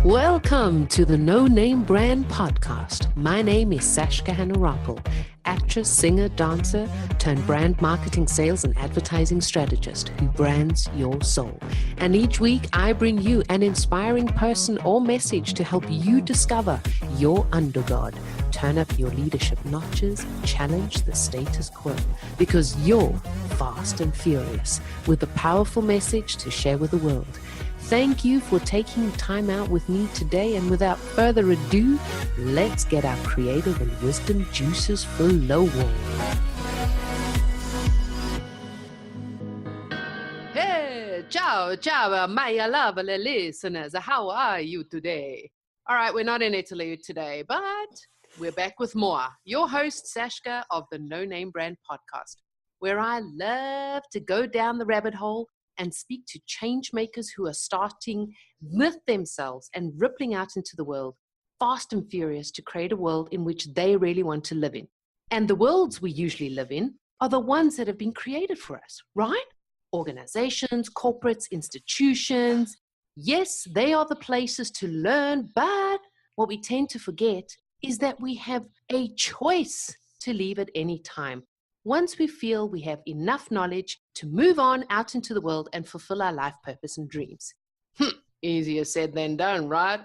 Welcome to the No Name Brand Podcast. My name is Sashka Hanna-Rappel, actress, singer, dancer, turned brand marketing, sales, and advertising strategist who brands your soul. And each week I bring you an inspiring person or message to help you discover your undergod, turn up your leadership notches, challenge the status quo, because you're fast and furious with a powerful message to share with the world. Thank you for taking time out with me today, and without further ado, let's get our creative and wisdom juices flowing. Hey, ciao, my lovely listeners. How are you today? All right, we're not in Italy today, but we're back with more. Your host, Sashka, of the No Name Brand Podcast, where I love to go down the rabbit hole and speak to change makers who are starting with themselves and rippling out into the world, fast and furious, to create a world in which they really want to live in. And the worlds we usually live in are the ones that have been created for us, right? Organizations, corporates, institutions. Yes, they are the places to learn, but what we tend to forget is that we have a choice to leave at any time, once we feel we have enough knowledge to move on out into the world and fulfill our life purpose and dreams. Easier said than done, right?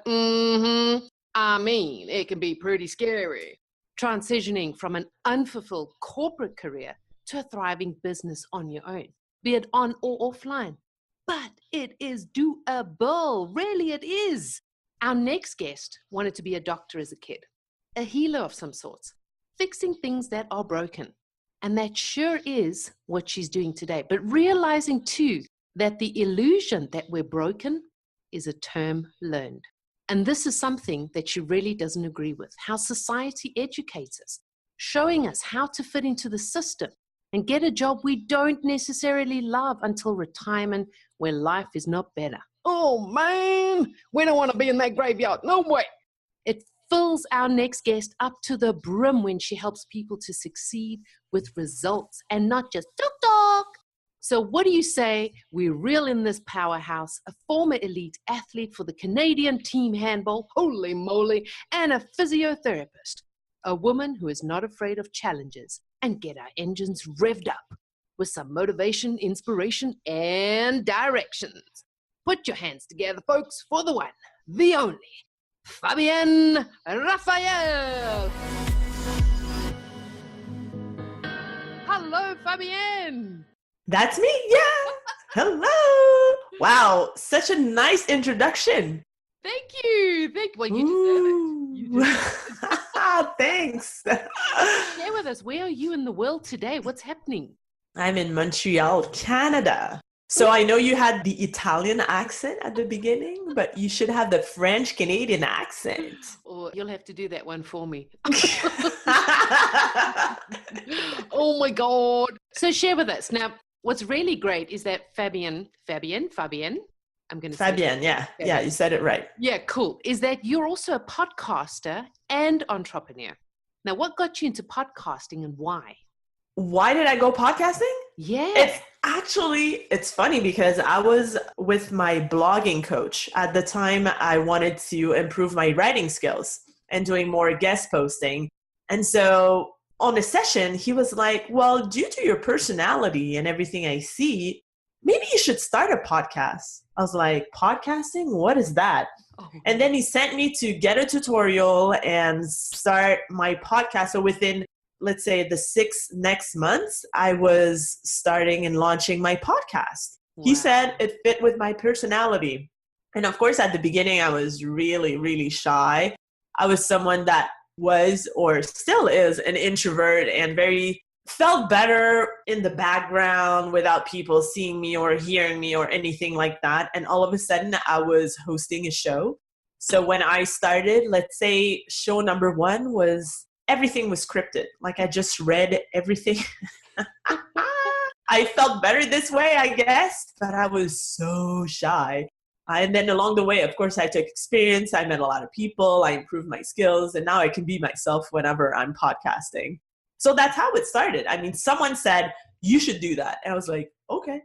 I mean, it can be pretty scary. Transitioning from an unfulfilled corporate career to a thriving business on your own, be it on or offline. But it is doable. Really, it is. Our next guest wanted to be a doctor as a kid, a healer of some sorts, fixing things that are broken. And that sure is what she's doing today. But realizing too that the illusion that we're broken is a term learned. And this is something that she really doesn't agree with. How society educates us, showing us how to fit into the system and get a job we don't necessarily love until retirement, where life is not better. Oh man, we don't want to be in that graveyard. No way. It fills our next guest up to the brim when she helps people to succeed with results and not just talk. So what do you say we reel in this powerhouse, a former elite athlete for the Canadian team handball, holy moly, and a physiotherapist, a woman who is not afraid of challenges, and get our engines revved up with some motivation, inspiration, and directions. Put your hands together, folks, for the one, the only, Fabienne Raphael. Hello, Fabienne. That's me. Yeah. Hello. Wow. Such a nice introduction. Thank you. Well, you deserve it. Thanks. Share with us, where are you in the world today? What's happening? I'm in Montreal, Canada. So I know you had the Italian accent at the beginning, but you should have the French-Canadian accent. Or you'll have to do that one for me. Oh my God. So share with us. Now, what's really great is that Fabienne, I'm going to say Fabienne, yeah. Fabienne. Yeah, you said it right. Yeah, cool. Is that you're also a podcaster and entrepreneur. Now, what got you into podcasting and why? Why did I go podcasting? Yeah. It's funny because I was with my blogging coach. At the time, I wanted to improve my writing skills and doing more guest posting. And so on a session, he was like, well, due to your personality and everything I see, maybe you should start a podcast. I was like, podcasting? What is that? Oh. And then he sent me to get a tutorial and start my podcast. So within, let's say, the 6 next months, I was starting and launching my podcast. Wow. He said it fit with my personality. And of course, at the beginning, I was really, really shy. I was someone that was, or still is, an introvert and felt better in the background without people seeing me or hearing me or anything like that. And all of a sudden, I was hosting a show. So when I started, let's say show number 1 was, everything was scripted. Like I just read everything. I felt better this way, I guess, but I was so shy. And then along the way, of course, I took experience. I met a lot of people. I improved my skills. And now I can be myself whenever I'm podcasting. So that's how it started. I mean, someone said, you should do that. And I was like, okay.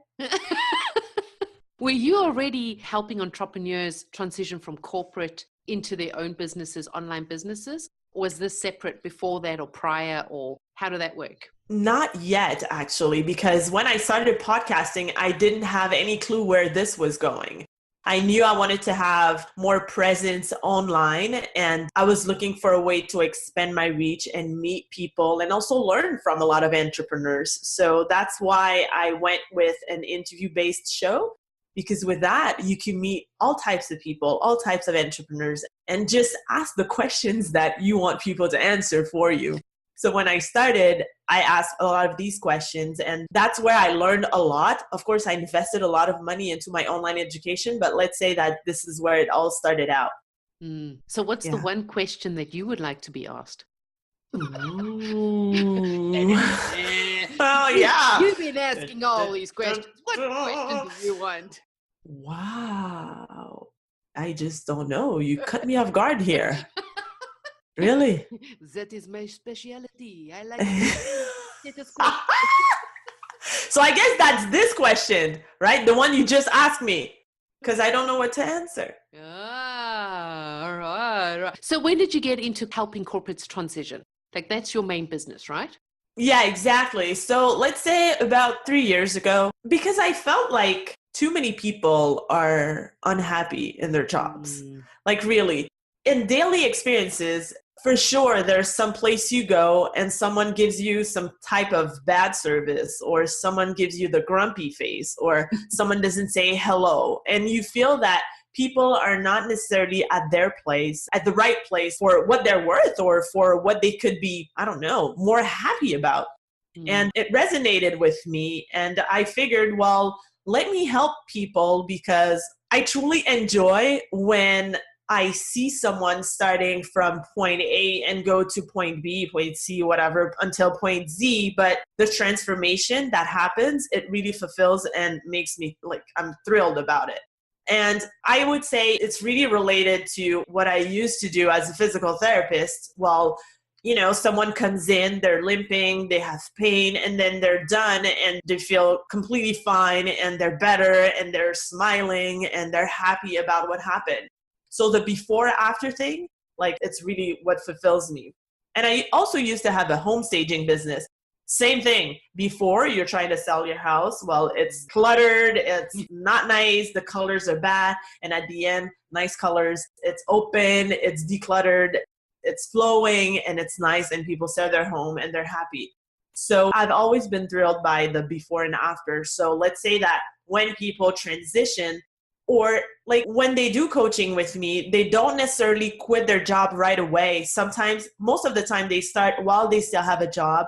Were you already helping entrepreneurs transition from corporate into their own businesses, online businesses? Or was this separate before that or prior, or how did that work? Not yet, actually, because when I started podcasting, I didn't have any clue where this was going. I knew I wanted to have more presence online, and I was looking for a way to expand my reach and meet people and also learn from a lot of entrepreneurs. So that's why I went with an interview-based show, because with that, you can meet all types of people, all types of entrepreneurs, and just ask the questions that you want people to answer for you. So when I started, I asked a lot of these questions, and that's where I learned a lot. Of course, I invested a lot of money into my online education, but let's say that this is where it all started out. So what's the one question that you would like to be asked? Oh, yeah. You've been asking all these questions. What question do you want? Wow. I just don't know. You cut me off guard here. Really? That is my specialty. I like it. So I guess that's this question, right? The one you just asked me, because I don't know what to answer. All right. So when did you get into helping corporates transition? Like that's your main business, right? Yeah, exactly. So let's say about 3 years ago, because I felt like too many people are unhappy in their jobs. Like really, in daily experiences, for sure, there's some place you go and someone gives you some type of bad service, or someone gives you the grumpy face, or someone doesn't say hello. And you feel that people are not necessarily at their place, at the right place for what they're worth or for what they could be, I don't know, more happy about. And it resonated with me. And I figured, well, let me help people, because I truly enjoy when I see someone starting from point A and go to point B, point C, whatever, until point Z. But the transformation that happens, it really fulfills and makes me like, I'm thrilled about it. And I would say it's really related to what I used to do as a physical therapist. Well, you know, someone comes in, they're limping, they have pain, and then they're done and they feel completely fine and they're better and they're smiling and they're happy about what happened. So the before after thing, like it's really what fulfills me. And I also used to have a home staging business. Same thing. Before, you're trying to sell your house. Well, it's cluttered. It's not nice. The colors are bad. And at the end, nice colors. It's open. It's decluttered. It's flowing and it's nice. And people sell their home and they're happy. So I've always been thrilled by the before and after. So let's say that when people transition, or like when they do coaching with me, they don't necessarily quit their job right away. Sometimes, most of the time, they start while they still have a job.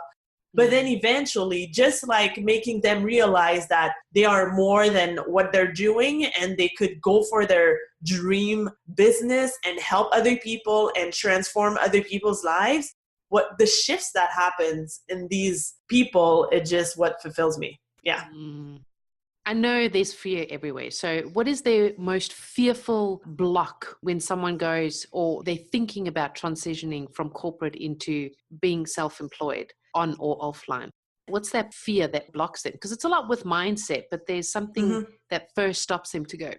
But then eventually, just like making them realize that they are more than what they're doing and they could go for their dream business and help other people and transform other people's lives. What the shifts that happens in these people, it's just what fulfills me. Yeah. I know there's fear everywhere. So what is the most fearful block when someone goes, or they're thinking about transitioning from corporate into being self-employed on or offline? What's that fear that blocks them? Because it's a lot with mindset, but there's something that first stops them to go.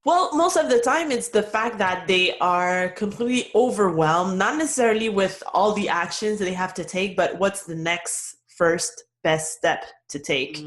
Well, most of the time it's the fact that they are completely overwhelmed, not necessarily with all the actions that they have to take, but what's the next first best step to take?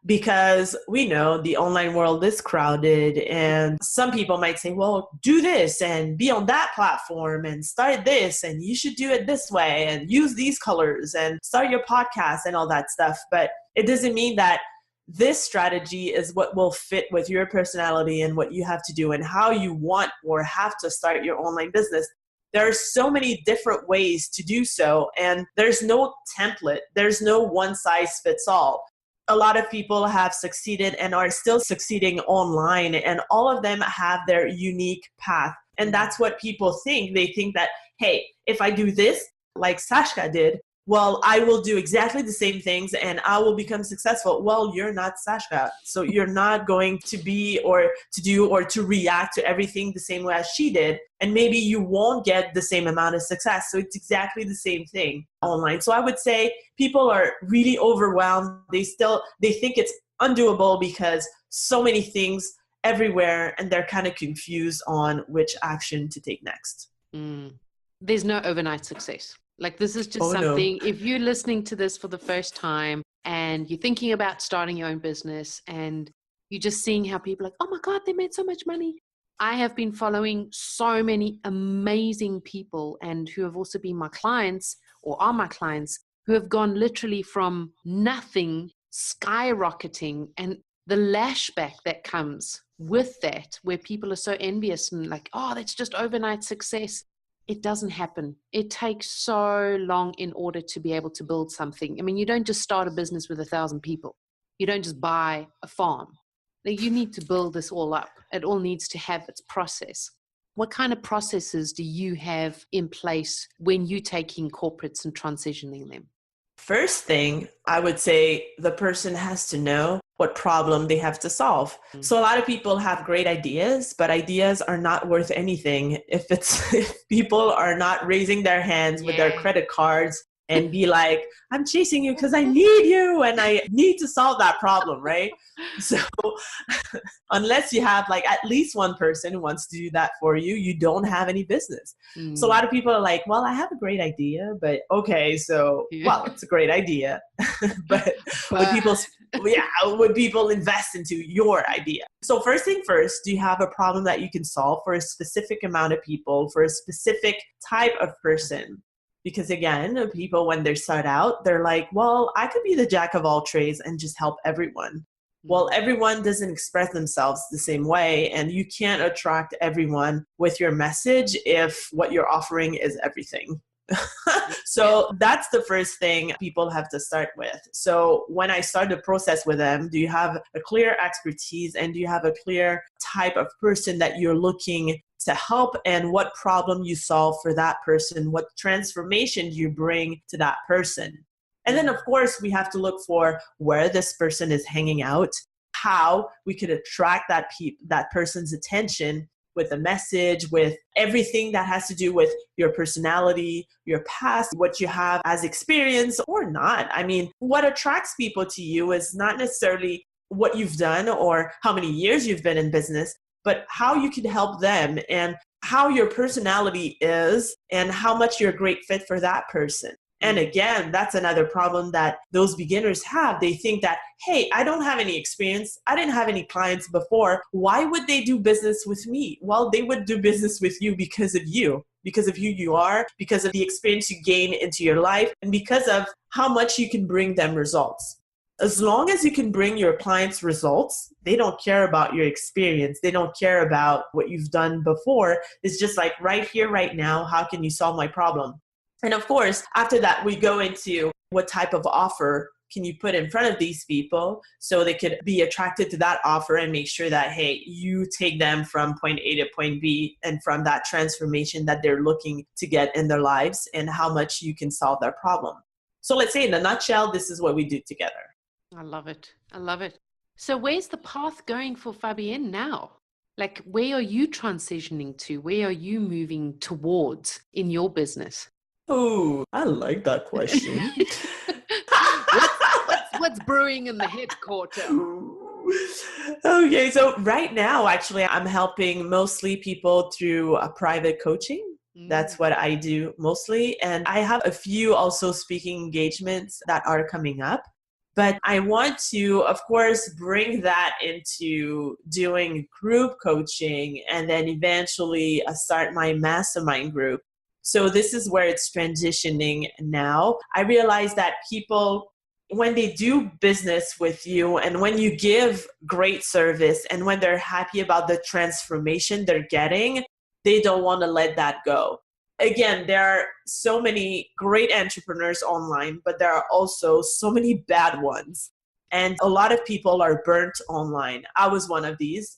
Because we know the online world is crowded, and some people might say, well, do this and be on that platform and start this and you should do it this way and use these colors and start your podcast and all that stuff. But it doesn't mean that this strategy is what will fit with your personality and what you have to do and how you want or have to start your online business. There are so many different ways to do so, and there's no template. There's no one size fits all. A lot of people have succeeded and are still succeeding online, and all of them have their unique path. And that's what people think. They think that, hey, if I do this, like Sashka did, well, I will do exactly the same things and I will become successful. Well, you're not Sashka. So you're not going to be or to do or to react to everything the same way as she did. And maybe you won't get the same amount of success. So it's exactly the same thing online. So I would say people are really overwhelmed. They think it's undoable because so many things everywhere and they're kind of confused on which action to take next. There's no overnight success. Like this is just something, if you're listening to this for the first time and you're thinking about starting your own business and you're just seeing how people are like, oh my God, they made so much money. I have been following so many amazing people and who have also been my clients or are my clients who have gone literally from nothing skyrocketing, and the lashback that comes with that, where people are so envious and like, oh, that's just overnight success. It doesn't happen. It takes so long in order to be able to build something. I mean, you don't just start a business with 1,000 people. You don't just buy a farm. Like, you need to build this all up. It all needs to have its process. What kind of processes do you have in place when you're taking corporates and transitioning them? First thing, I would say the person has to know what problem they have to solve. So a lot of people have great ideas, but ideas are not worth anything if people are not raising their hands with their credit cards and be like, I'm chasing you because I need you and I need to solve that problem, right? So unless you have like at least one person who wants to do that for you, you don't have any business. So a lot of people are like, well, I have a great idea, but okay, so, well, it's a great idea. but would people invest into your idea? So first thing first, do you have a problem that you can solve for a specific amount of people, for a specific type of person? Because again, people, when they start out, they're like, well, I could be the jack of all trades and just help everyone. Well, everyone doesn't express themselves the same way, and you can't attract everyone with your message if what you're offering is everything. So that's the first thing people have to start with. So when I start the process with them, do you have a clear expertise and do you have a clear type of person that you're looking to help, and what problem you solve for that person, what transformation you bring to that person? And then, of course, we have to look for where this person is hanging out, how we could attract that person's attention with a message, with everything that has to do with your personality, your past, what you have as experience or not. I mean, what attracts people to you is not necessarily what you've done or how many years you've been in business, but how you can help them and how your personality is and how much you're a great fit for that person. And again, that's another problem that those beginners have. They think that, hey, I don't have any experience. I didn't have any clients before. Why would they do business with me? Well, they would do business with you because of who you are, because of the experience you gain into your life, and because of how much you can bring them results. As long as you can bring your clients results, they don't care about your experience. They don't care about what you've done before. It's just like right here, right now, how can you solve my problem? And of course, after that, we go into what type of offer can you put in front of these people so they could be attracted to that offer and make sure that, hey, you take them from point A to point B and from that transformation that they're looking to get in their lives and how much you can solve their problem. So let's say in a nutshell, this is what we do together. I love it. I love it. So where's the path going for Fabienne now? Like, where are you transitioning to? Where are you moving towards in your business? Oh, I like that question. What's brewing in the headquarters? Okay, so right now, actually, I'm helping mostly people through a private coaching. That's what I do mostly. And I have a few also speaking engagements that are coming up. But I want to, of course, bring that into doing group coaching and then eventually start my mastermind group. So this is where it's transitioning now. I realize that people, when they do business with you and when you give great service and when they're happy about the transformation they're getting, they don't want to let that go. Again, there are so many great entrepreneurs online, but there are also so many bad ones. And a lot of people are burnt online. I was one of these.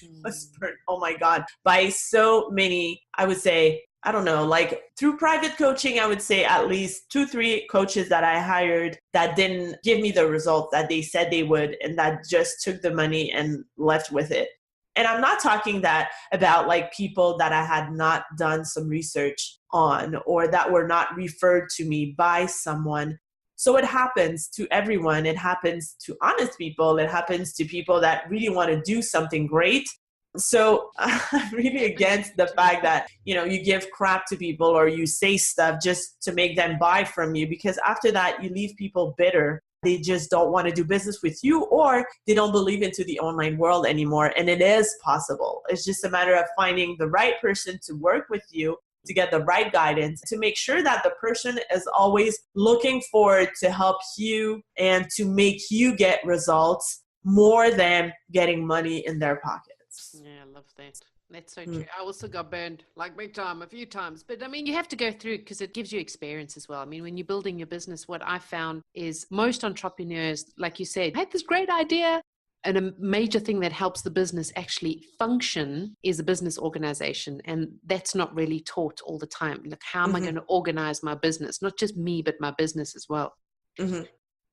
I was burnt, oh my God, by so many, I would say, I don't know, like through private coaching, I would say at least 2-3 coaches that I hired that didn't give me the results that they said they would, and that just took the money and left with it. And I'm not talking that about like people that I had not done some research on or that were not referred to me by someone So it happens to everyone. It happens to honest people. It happens to people that really want to do something great. So I'm really against the fact that, you give crap to people or you say stuff just to make them buy from you, because after that, you leave people bitter. They just don't want to do business with you, or they don't believe into the online world anymore. And it is possible. It's just a matter of finding the right person to work with you, to get the right guidance, to make sure that the person is always looking forward to help you and to make you get results more than getting money in their pockets. Yeah, I love that. That's so true. I also got burned like big time a few times. But I mean, you have to go through because it gives you experience as well. I mean, when you're building your business, what I found is most entrepreneurs, like you said, had this great idea. And a major thing that helps the business actually function is a business organization. And that's not really taught all the time. Like, how am I going to organize my business? Not just me, but my business as well.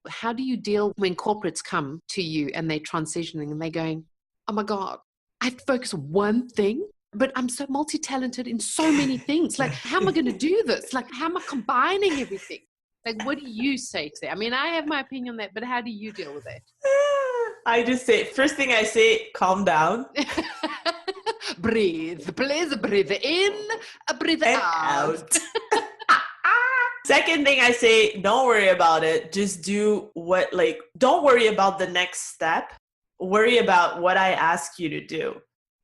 How do you deal when corporates come to you and they're transitioning and they're going, oh my God, I have to focus on one thing, but I'm so multi-talented in so many things. Like, how am I going to do this? Like, how am I combining everything? Like, what do you say to that? I mean, I have my opinion on that, but how do you deal with that? I just say, first thing I say, calm down. Breathe. Please breathe in, breathe and out. Second thing I say, don't worry about it. Just do don't worry about the next step. Worry about what I ask you to do.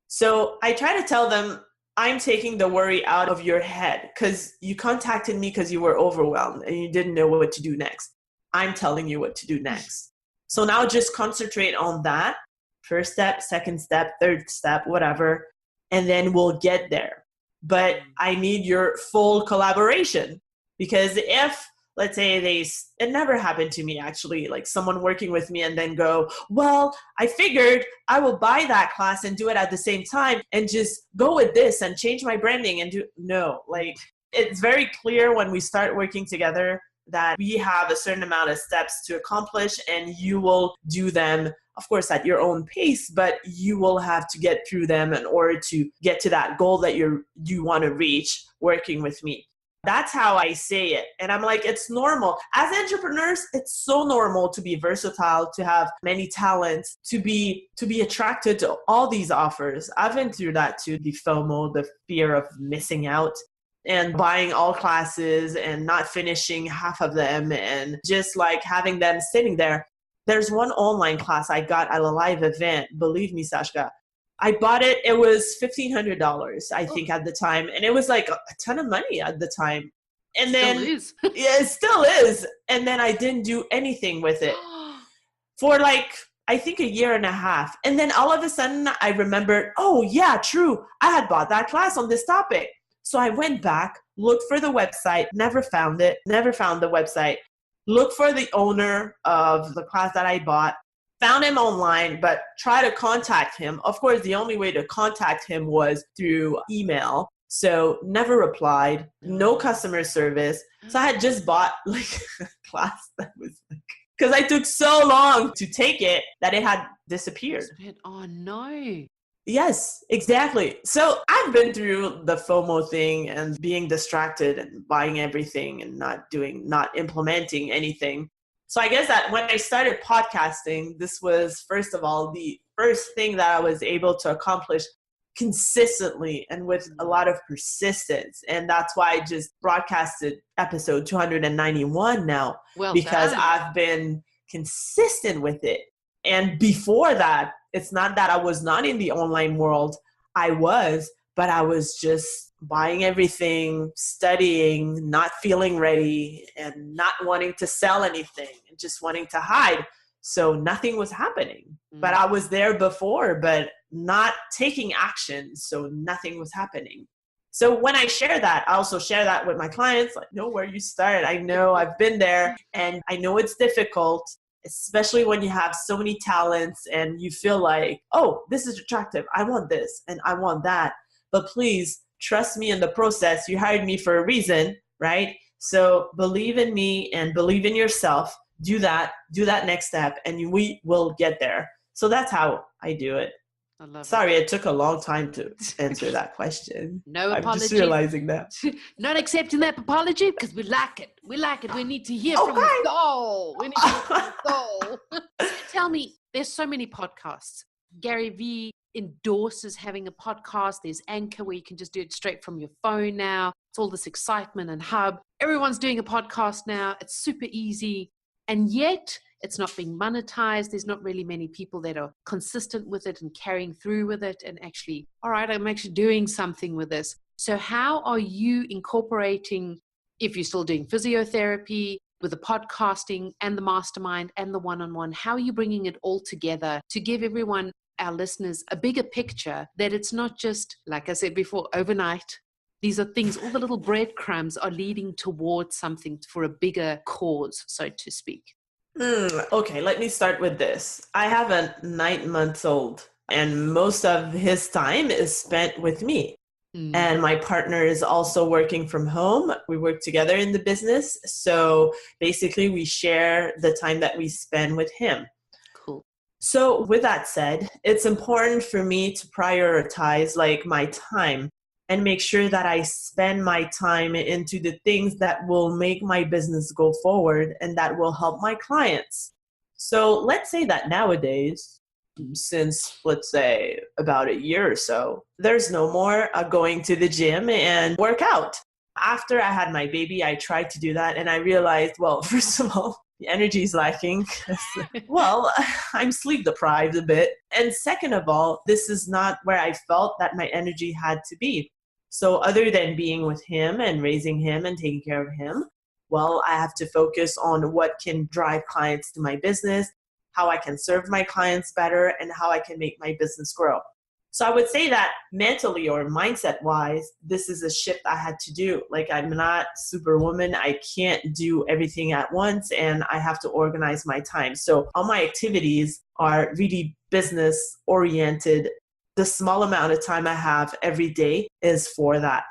So I try to tell them, I'm taking the worry out of your head because you contacted me because you were overwhelmed and you didn't know what to do next. I'm telling you what to do next. So now just concentrate on that. First step, second step, third step, whatever. And then we'll get there. But I need your full collaboration, because if, let's say it never happened to me actually, like someone working with me and then go, well, I figured I will buy that class and do it at the same time and just go with this and change my branding and no, like it's very clear when we start working together that we have a certain amount of steps to accomplish, and you will do them, of course, at your own pace, but you will have to get through them in order to get to that goal that you want to reach working with me. That's how I say it. And I'm like, it's normal. As entrepreneurs, it's so normal to be versatile, to have many talents, to be attracted to all these offers. I've been through that too, the FOMO, the fear of missing out, and buying all classes and not finishing half of them and just like having them sitting there. There's one online class I got at a live event. Believe me, Sashka. I bought it. It was $1,500, I think, at the time. And it was like a ton of money at the time. And then Still is. Yeah, it still is. And then I didn't do anything with it for I think a year and a half. And then all of a sudden I remembered, oh yeah, true. I had bought that class on this topic. So I went back, looked for the website, never found it, never found the website, looked for the owner of the class that I bought, found him online, but try to contact him. Of course, the only way to contact him was through email. So never replied, no customer service. So I had just bought a class that was because I took so long to take it that it had disappeared. Oh no. Yes, exactly. So I've been through the FOMO thing and being distracted and buying everything and not implementing anything. So I guess that when I started podcasting, this was, first of all, the first thing that I was able to accomplish consistently and with a lot of persistence. And that's why I just broadcasted episode 291 now, because I've been consistent with it. And before that, it's not that I was not in the online world. I was, but I was just buying everything, studying, not feeling ready, and not wanting to sell anything, and just wanting to hide. So nothing was happening. But I was there before, but not taking action. So nothing was happening. So when I share that, I also share that with my clients, like, know where you start. I know I've been there, and I know it's difficult, especially when you have so many talents and you feel like, oh, this is attractive. I want this and I want that. But please trust me in the process. You hired me for a reason, right? So believe in me and believe in yourself. Do that next step, and we will get there. So that's how I do it. I love Sorry, it took a long time to answer that question. No I'm apology. just realizing that. Not accepting that apology because we like it. We like it. We need to hear Okay. from the soul. We need to hear from the soul. So tell me, there's so many podcasts. Gary Vee endorses having a podcast. There's Anchor where you can just do it straight from your phone now. It's all this excitement and hub. Everyone's doing a podcast now. It's super easy. And yet it's not being monetized. There's not really many people that are consistent with it and carrying through with it and actually, all right, I'm actually doing something with this. So how are you incorporating, if you're still doing physiotherapy, with the podcasting and the mastermind and the one-on-one, how are you bringing it all together to give everyone, our listeners, a bigger picture that it's not just, like I said before, overnight. These are things, all the little breadcrumbs are leading towards something for a bigger cause, so to speak. Okay, let me start with this. I have a 9-month-old, and most of his time is spent with me. And my partner is also working from home. We work together in the business. So basically, we share the time that we spend with him. Cool. So with that said, it's important for me to prioritize like my time and make sure that I spend my time into the things that will make my business go forward and that will help my clients. So let's say that nowadays, since let's say about a year or so, there's no more going to the gym and work out. After I had my baby, I tried to do that and I realized, well, first of all, the energy is lacking. Well, I'm sleep deprived a bit. And second of all, this is not where I felt that my energy had to be. So other than being with him and raising him and taking care of him, well, I have to focus on what can drive clients to my business, how I can serve my clients better, and how I can make my business grow. So I would say that mentally or mindset wise, this is a shift I had to do. Like, I'm not superwoman. I can't do everything at once and I have to organize my time. So all my activities are really business oriented. The small amount of time I have every day is for that.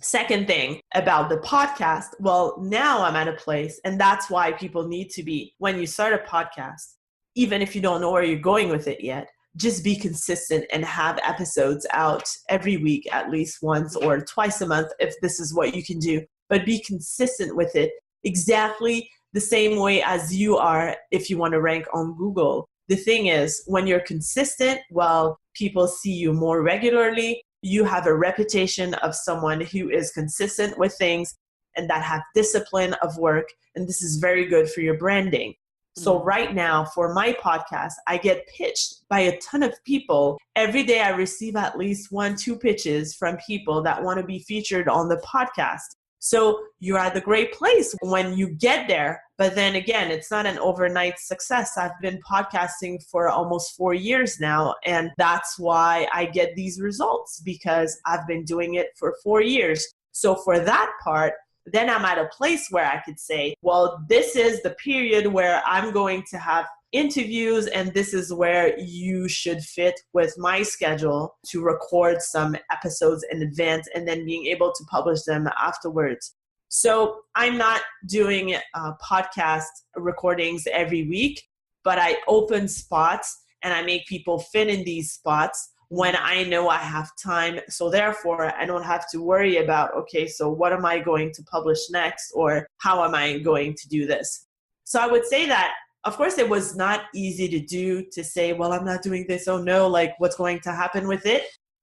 Second thing about the podcast, well, now I'm at a place, and that's why people need to be, when you start a podcast, even if you don't know where you're going with it yet, just be consistent and have episodes out every week, at least once or twice a month, if this is what you can do. But be consistent with it exactly the same way as you are if you want to rank on Google. The thing is, when you're consistent, well, people see you more regularly. You have a reputation of someone who is consistent with things and that have discipline of work. And this is very good for your branding. So right now for my podcast, I get pitched by a ton of people. Every day I receive at least 1-2 pitches from people that want to be featured on the podcast. So you're at the great place when you get there. But then again, it's not an overnight success. I've been podcasting for almost 4 years now. And that's why I get these results, because I've been doing it for 4 years. So for that part, then I'm at a place where I could say, well, this is the period where I'm going to have interviews, and this is where you should fit with my schedule to record some episodes in advance and then being able to publish them afterwards. So I'm not doing podcast recordings every week, but I open spots and I make people fit in these spots when I know I have time. So therefore, I don't have to worry about, okay, so what am I going to publish next, or how am I going to do this? So I would say that, of course, it was not easy to do, to say, well, I'm not doing this. Oh no, like what's going to happen with it?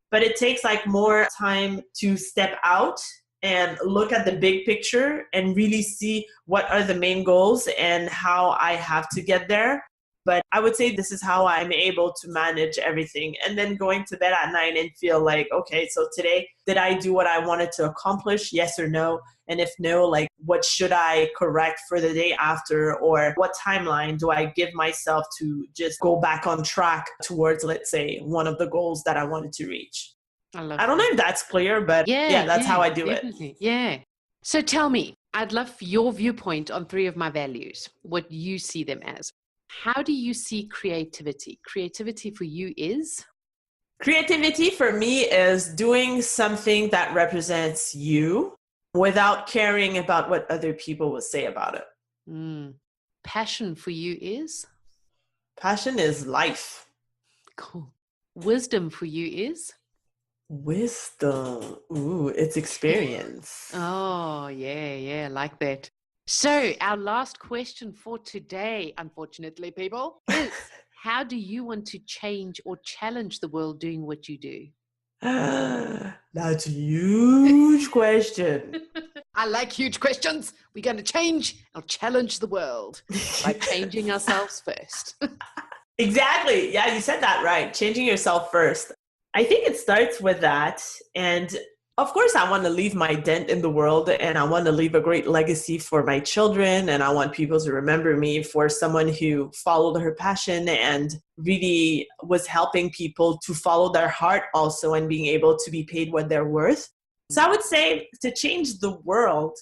But it takes like more time to step out and look at the big picture and really see what are the main goals and how I have to get there. But I would say this is how I'm able to manage everything. And then going to bed at night and feel like, okay, so today, did I do what I wanted to accomplish? Yes or no? And if no, like what should I correct for the day after? Or what timeline do I give myself to just go back on track towards, let's say, one of the goals that I wanted to reach? I don't know if that's clear, but yeah, that's how I do definitely. it. Yeah. So tell me, I'd love your viewpoint on 3 of my values, what you see them as. How do you see creativity? Creativity for you is? Creativity for me is doing something that represents you without caring about what other people will say about it. Passion for you is? Passion is life. Cool. wisdom for you is? Wisdom. Ooh, it's experience. Oh, yeah, like that. So our last question for today, unfortunately, people, is how do you want to change or challenge the world doing what you do? That's a huge question. I like huge questions. We're going to change or challenge the world by changing ourselves first. Exactly. Yeah, you said that right. Changing yourself first. I think it starts with that. And of course, I want to leave my dent in the world, and I want to leave a great legacy for my children. And I want people to remember me for someone who followed her passion and really was helping people to follow their heart also and being able to be paid what they're worth. So I would say to change the world,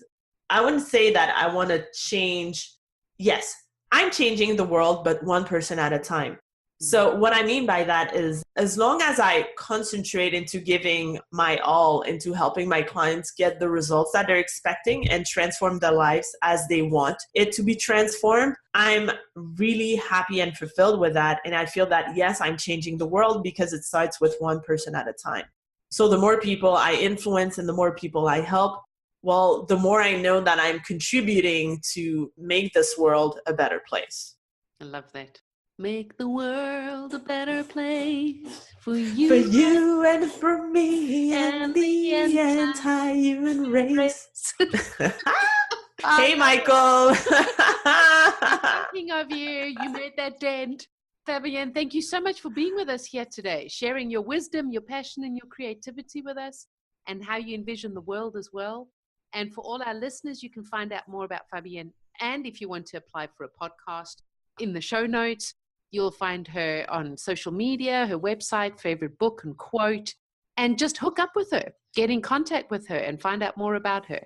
I wouldn't say that I want to change. Yes, I'm changing the world, but one person at a time. So what I mean by that is, as long as I concentrate into giving my all into helping my clients get the results that they're expecting and transform their lives as they want it to be transformed, I'm really happy and fulfilled with that. And I feel that, yes, I'm changing the world because it starts with one person at a time. So the more people I influence and the more people I help, well, the more I know that I'm contributing to make this world a better place. I love that. Make the world a better place for you. For you and for me and the entire race. Hey, Michael. Thinking of you. You made that dent. Fabienne, thank you so much for being with us here today, sharing your wisdom, your passion, and your creativity with us, and how you envision the world as well. And for all our listeners, you can find out more about Fabienne. And if you want to apply for a podcast, in the show notes, you'll find her on social media, her website, favorite book and quote, and just hook up with her, get in contact with her and find out more about her.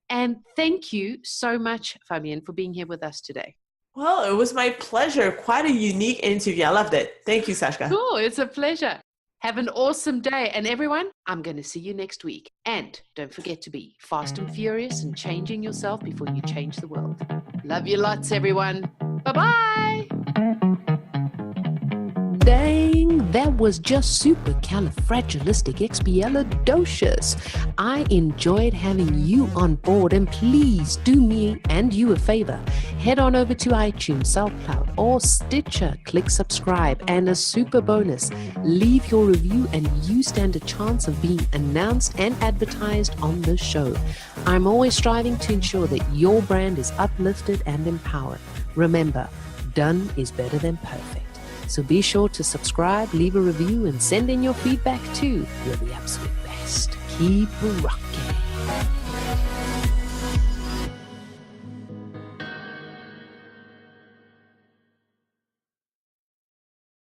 And thank you so much, Fabienne, for being here with us today. Well, it was my pleasure. Quite a unique interview. I loved it. Thank you, Sashka. Cool. It's a pleasure. Have an awesome day. And everyone, I'm going to see you next week. And don't forget to be fast and furious and changing yourself before you change the world. Love you lots, everyone. Bye-bye. Dang, that was just supercalifragilisticexpialidocious. I enjoyed having you on board, and please do me and you a favor. Head on over to iTunes, SoundCloud, or Stitcher. Click subscribe, and a super bonus, leave your review and you stand a chance of being announced and advertised on the show. I'm always striving to ensure that your brand is uplifted and empowered. Remember, done is better than perfect. So be sure to subscribe, leave a review, and send in your feedback too. You're the absolute best. Keep rocking.